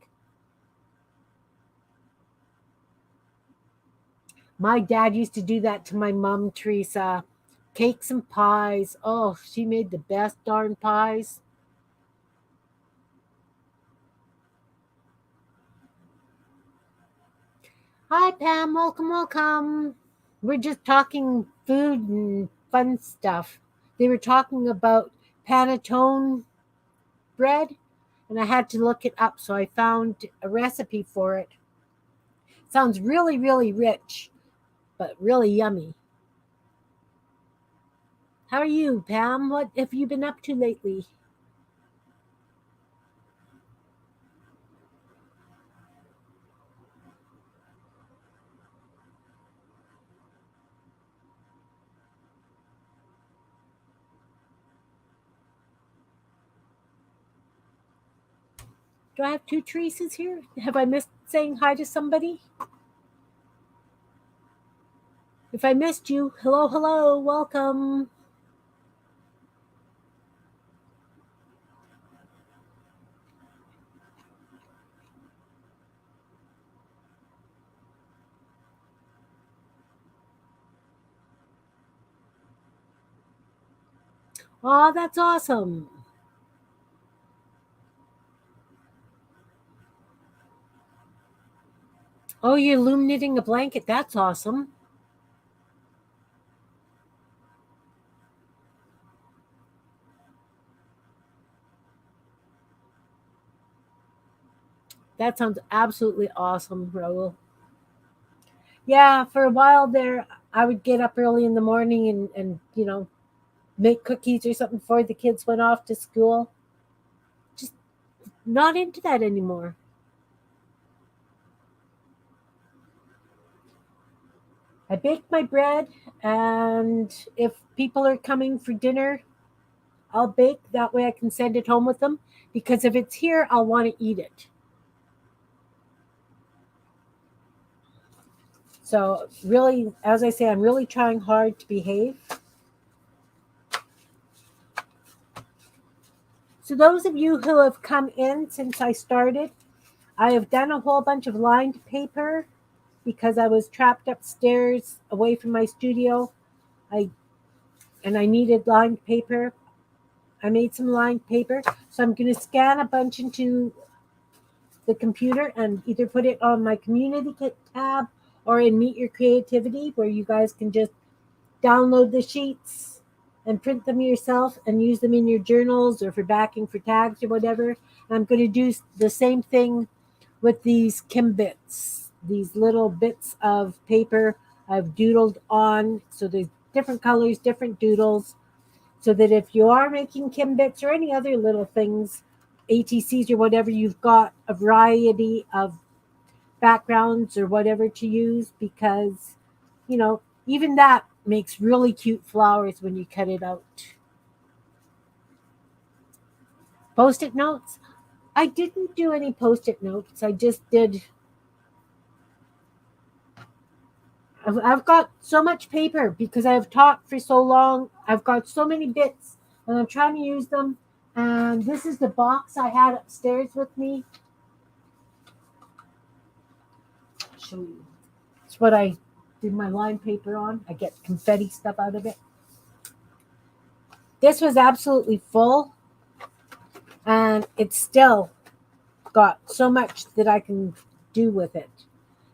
My dad used to do that to my mom, Teresa. Cakes and pies. Oh, she made the best darn pies. Hi, Pam. Welcome, welcome. We're just talking food and fun stuff. They were talking about panettone bread, and I had to look it up, so I found a recipe for it. Sounds really, really rich, but really yummy. How are you, Pam? What have you been up to lately? Do I have two Teresa's here? Have I missed saying hi to somebody? If I missed you, hello, hello, welcome. Oh, that's awesome. Oh, you're loom knitting a blanket. That's awesome. That sounds absolutely awesome, Raul. Yeah, for a while there, I would get up early in the morning and make cookies or something before the kids went off to school. Just not into that anymore. I bake my bread, and if people are coming for dinner, I'll bake. That way I can send it home with them. Because if it's here, I'll want to eat it. So, really, as I say, I'm really trying hard to behave. So, those of you who have come in since I started, I have done a whole bunch of lined paper because I was trapped upstairs away from my studio. I I needed lined paper. I made some lined paper, so I'm going to scan a bunch into the computer and either put it on my community kit tab or in Meet Your Creativity, where you guys can just download the sheets and print them yourself and use them in your journals or for backing for tags or whatever. I'm going to do the same thing with these Kim bits, these little bits of paper I've doodled on. So there's different colors, different doodles, so that if you are making Kim bits or any other little things, ATCs or whatever, you've got a variety of backgrounds or whatever to use, because, even that makes really cute flowers when you cut it out. Post-it notes. I didn't do any post-it notes. I just did. I've got so much paper because I've taught for so long. I've got so many bits and I'm trying to use them. And this is the box I had upstairs with me. I'll show you. It's what I did my line paper on. I get confetti stuff out of it. This was absolutely full, and it's still got so much that I can do with it.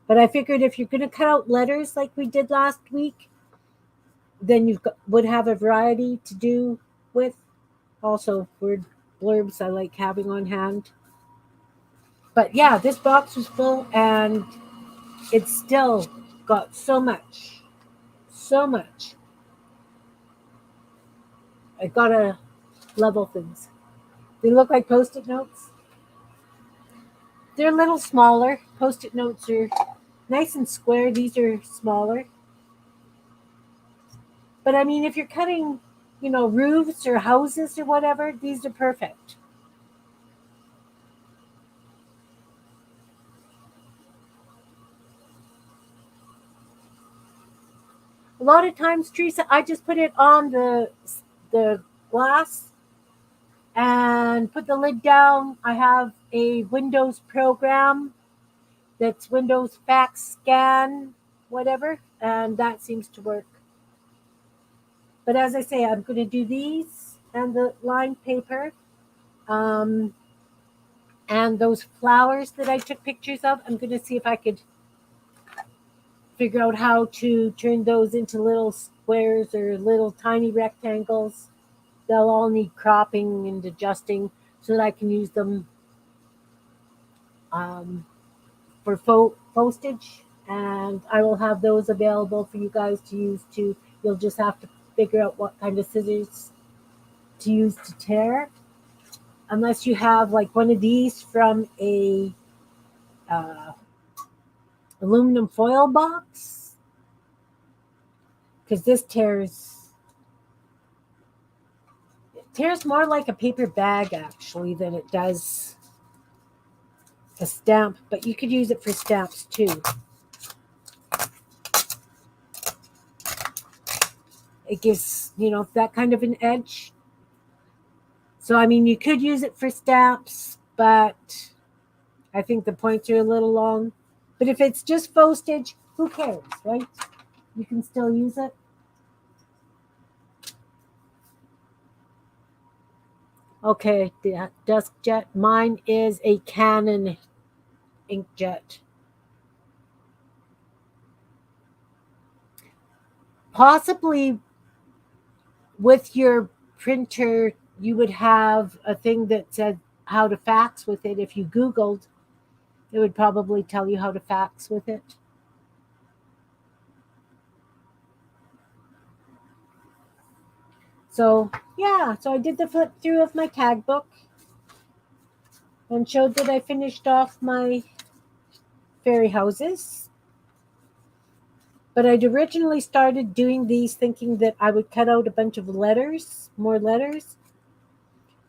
But I figured if you're going to cut out letters like we did last week, then you would have a variety to do with. Also, word blurbs I like having on hand. But yeah, this box was full, and it's still got so much. So much. I gotta level things. They look like Post-it notes. They're a little smaller. Post-it notes are nice and square. These are smaller. But I mean, if you're cutting, roofs or houses or whatever, these are perfect. A lot of times, Teresa, I just put it on the glass and put the lid down. I have a Windows program that's Windows fax scan, whatever, and that seems to work. But as I say, I'm going to do these and the lined paper, um, and those flowers that I took pictures of. I'm going to see if I could figure out how to turn those into little squares or little tiny rectangles. They'll all need cropping and adjusting so that I can use them um, for postage, and I will have those available for you guys to use too. You'll just have to figure out what kind of scissors to use to tear, unless you have like one of these from a uh, aluminum foil box, because this tears more like a paper bag actually than it does a stamp, but you could use it for stamps too. It gives, that kind of an edge. So, I mean, you could use it for stamps, but I think the points are a little long. But if it's just postage, who cares, right? You can still use it. Okay, the Dusk Jet. Mine is a Canon inkjet. Possibly with your printer, you would have a thing that said how to fax with it. If you Googled, it would probably tell you how to fax with it. So, yeah, so I did the flip through of my tag book and showed that I finished off my fairy houses. But I'd originally started doing these thinking that I would cut out a bunch of letters, more letters.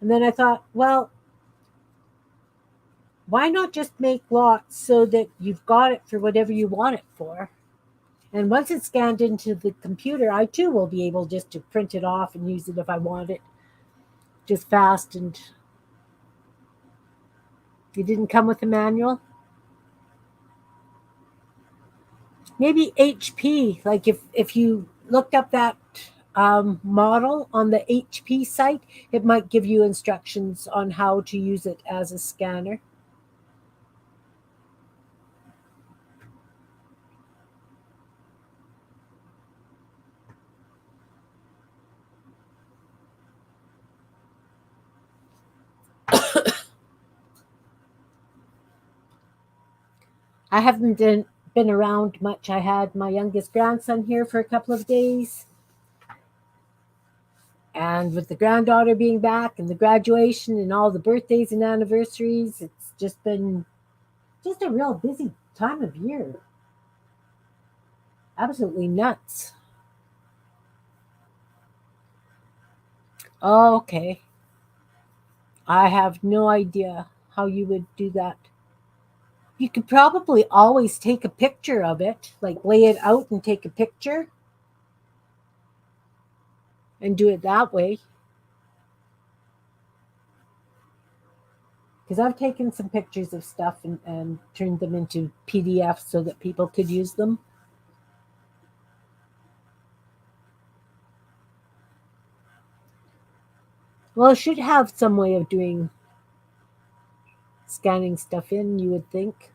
And then I thought, well, why not just make lots so that you've got it for whatever you want it for? And once it's scanned into the computer, I too will be able just to print it off and use it if I want it. Just fast. And you didn't come with a manual? Maybe HP, like if you looked up that model on the HP site. It might give you instructions on how to use it as a scanner. I haven't been around much. I had my youngest grandson here for a couple of days. And with the granddaughter being back and the graduation and all the birthdays and anniversaries, it's just been just a real busy time of year. Absolutely nuts. Oh, okay. I have no idea how you would do that. You could probably always take a picture of it, like lay it out and take a picture and do it that way. Because I've taken some pictures of stuff and turned them into PDFs so that people could use them. Well, it should have some way of doing scanning stuff in, you would think.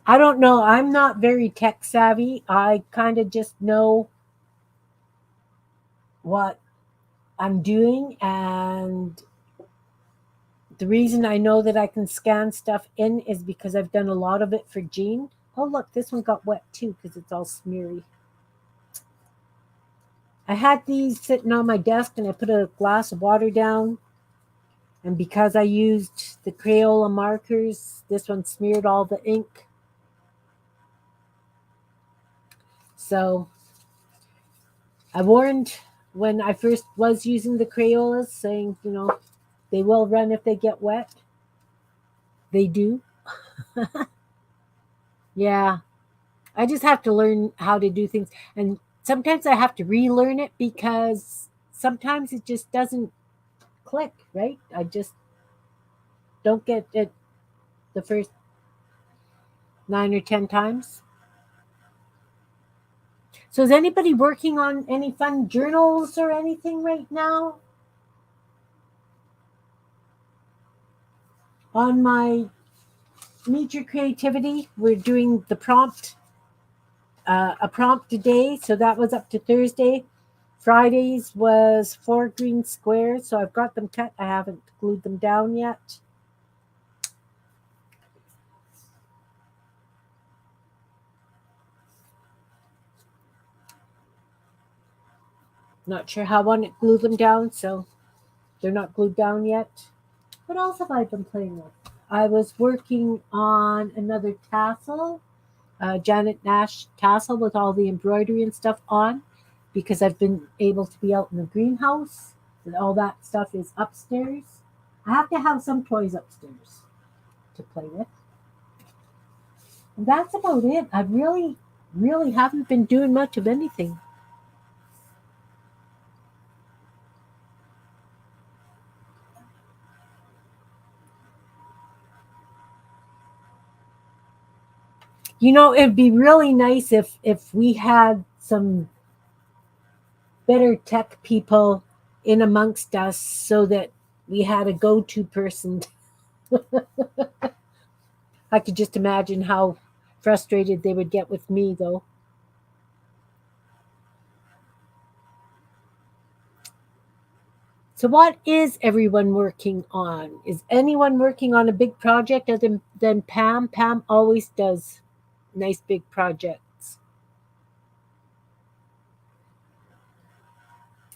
I don't know. I'm not very tech savvy. I kind of just know what I'm doing. And the reason I know that I can scan stuff in is because I've done a lot of it for Jean. Oh, look, this one got wet too because it's all smeary. I had these sitting on my desk and I put a glass of water down. And because I used the Crayola markers, this one smeared all the ink. So I warned when I first was using the Crayolas, saying, they will run if they get wet. They do. Yeah. I just have to learn how to do things. And sometimes I have to relearn it because sometimes it just doesn't click, right? I just don't get it the first 9 or 10 times. So is anybody working on any fun journals or anything right now? On my Meet Your Creativity, we're doing the prompt, a prompt a day. So that was up to Thursday. Fridays was 4 green squares. So I've got them cut. I haven't glued them down yet. Not sure how I want to glue them down. So they're not glued down yet. What else have I been playing with? I was working on another tassel, Janet Nash tassel with all the embroidery and stuff on because I've been able to be out in the greenhouse and all that stuff is upstairs. I have to have some toys upstairs to play with. And that's about it. I really, really haven't been doing much of anything. It'd be really nice if we had some better tech people in amongst us so that we had a go-to person. I could just imagine how frustrated they would get with me, though. So, what is everyone working on? Is anyone working on a big project other than Pam? Pam always does nice big projects.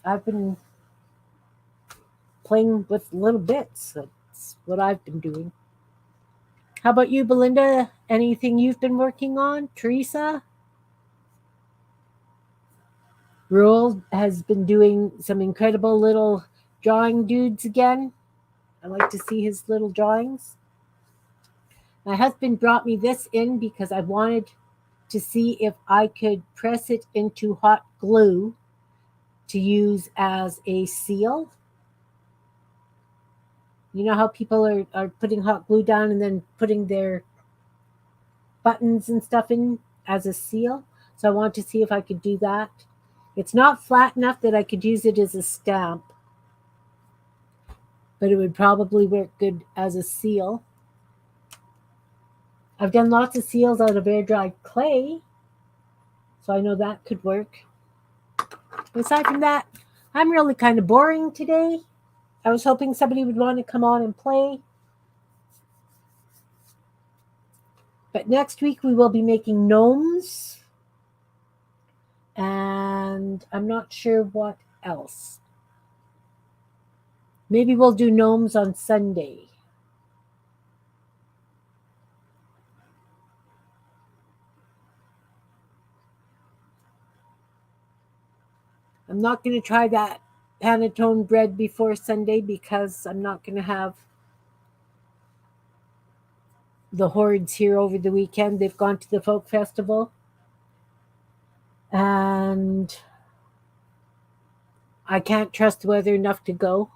I've been playing with little bits. That's what I've been doing. How about you, Belinda? Anything you've been working on? Teresa? Rule has been doing some incredible little drawing dudes again. I like to see his little drawings. My husband brought me this in because I wanted to see if I could press it into hot glue to use as a seal. You know how people are putting hot glue down and then putting their buttons and stuff in as a seal? So I wanted to see if I could do that. It's not flat enough that I could use it as a stamp, but it would probably work good as a seal. I've done lots of seals out of air-dried clay, so I know that could work. But aside from that, I'm really kind of boring today. I was hoping somebody would want to come on and play. But next week we will be making gnomes. And I'm not sure what else. Maybe we'll do gnomes on Sunday. I'm not going to try that panettone bread before Sunday because I'm not going to have the hordes here over the weekend. They've gone to the folk festival. And I can't trust the weather enough to go.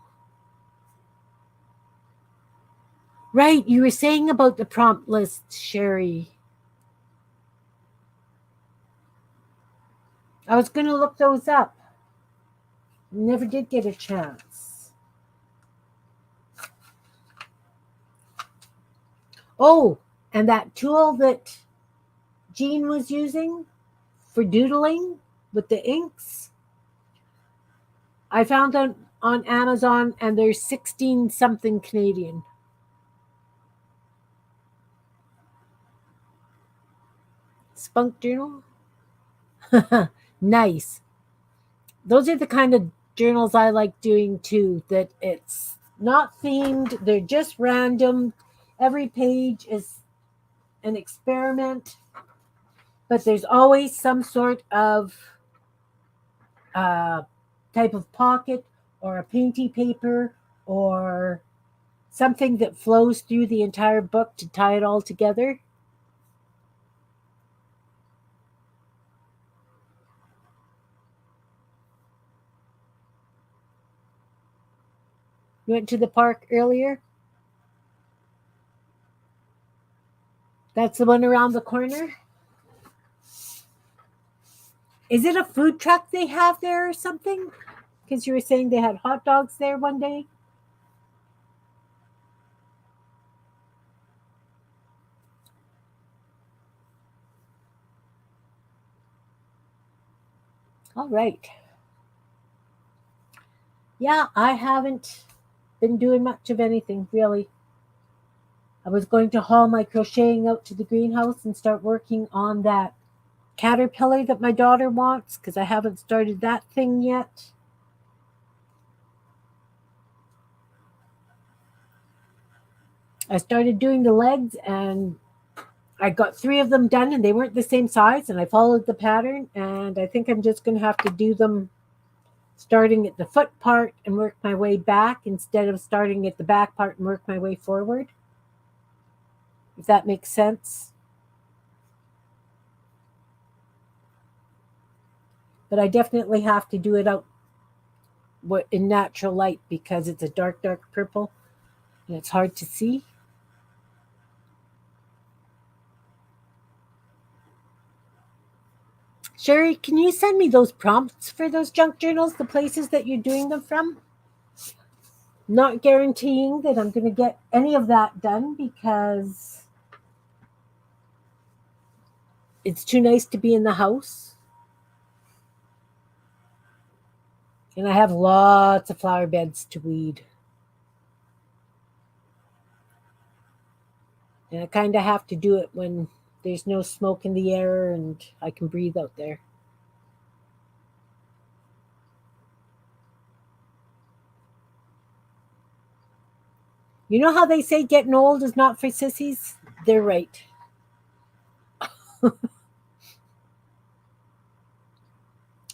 Right, you were saying about the prompt list, Sherry. I was going to look those up. Never did get a chance. Oh, and that tool that Jean was using for doodling with the inks, I found on Amazon, and they're 16 something Canadian. Spunk journal? Nice. Those are the kind of journals I like doing too, that it's not themed, they're just random. Every page is an experiment, but there's always some sort of type of pocket or a painty paper or something that flows through the entire book to tie it all together. You went to the park earlier? That's the one around the corner? Is it a food truck they have there or something? Because you were saying they had hot dogs there one day. All right. Yeah, I haven't been doing much of anything, really. I was going to haul my crocheting out to the greenhouse and start working on that caterpillar that my daughter wants, because I haven't started that thing yet. I started doing the legs, and I got 3 of them done, and they weren't the same size, and I followed the pattern, and I think I'm just going to have to do them starting at the foot part and work my way back instead of starting at the back part and work my way forward, if that makes sense. But I definitely have to do it out in natural light because it's a dark, dark purple and it's hard to see. Sherry, can you send me those prompts for those junk journals, the places that you're doing them from? Not guaranteeing that I'm going to get any of that done because it's too nice to be in the house. And I have lots of flower beds to weed. And I kind of have to do it when there's no smoke in the air and I can breathe out there. You know how they say getting old is not for sissies? They're right.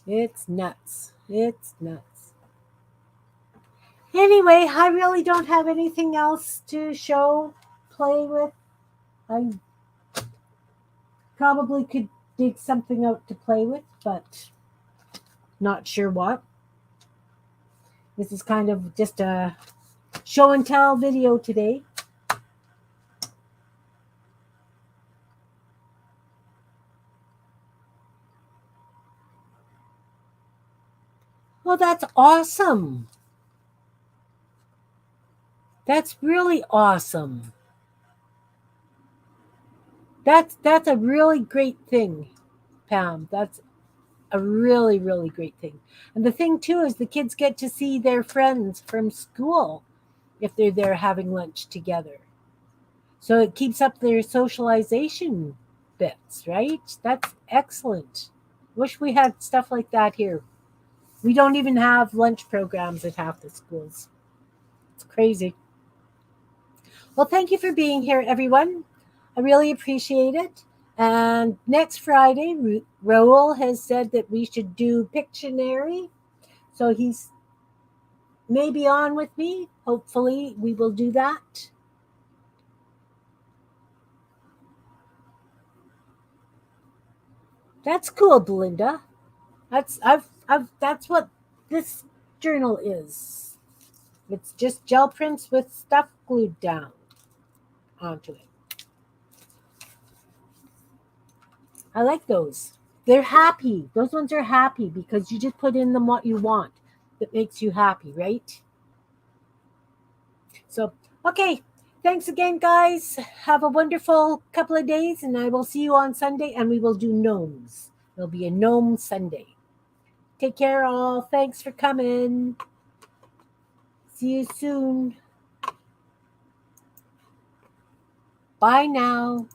It's nuts. It's nuts. Anyway, I really don't have anything else to show, play with. I probably could dig something out to play with, but not sure what. This is kind of just a show and tell video today. Well, that's awesome. That's really awesome. That's a really great thing, Pam. That's a really, really great thing. And the thing too is the kids get to see their friends from school if they're there having lunch together. So it keeps up their socialization bits, right? That's excellent. Wish we had stuff like that here. We don't even have lunch programs at half the schools. It's crazy. Well, thank you for being here, everyone. I really appreciate it. And next Friday, Raul has said that we should do Pictionary. So he's maybe on with me. Hopefully, we will do that. That's cool, Belinda. That's what this journal is. It's just gel prints with stuff glued down onto it. I like those. They're happy. Those ones are happy because you just put in them what you want that makes you happy, right? So, okay. Thanks again, guys. Have a wonderful couple of days, and I will see you on Sunday, and we will do gnomes. There'll be a gnome Sunday. Take care, all. Thanks for coming. See you soon. Bye now.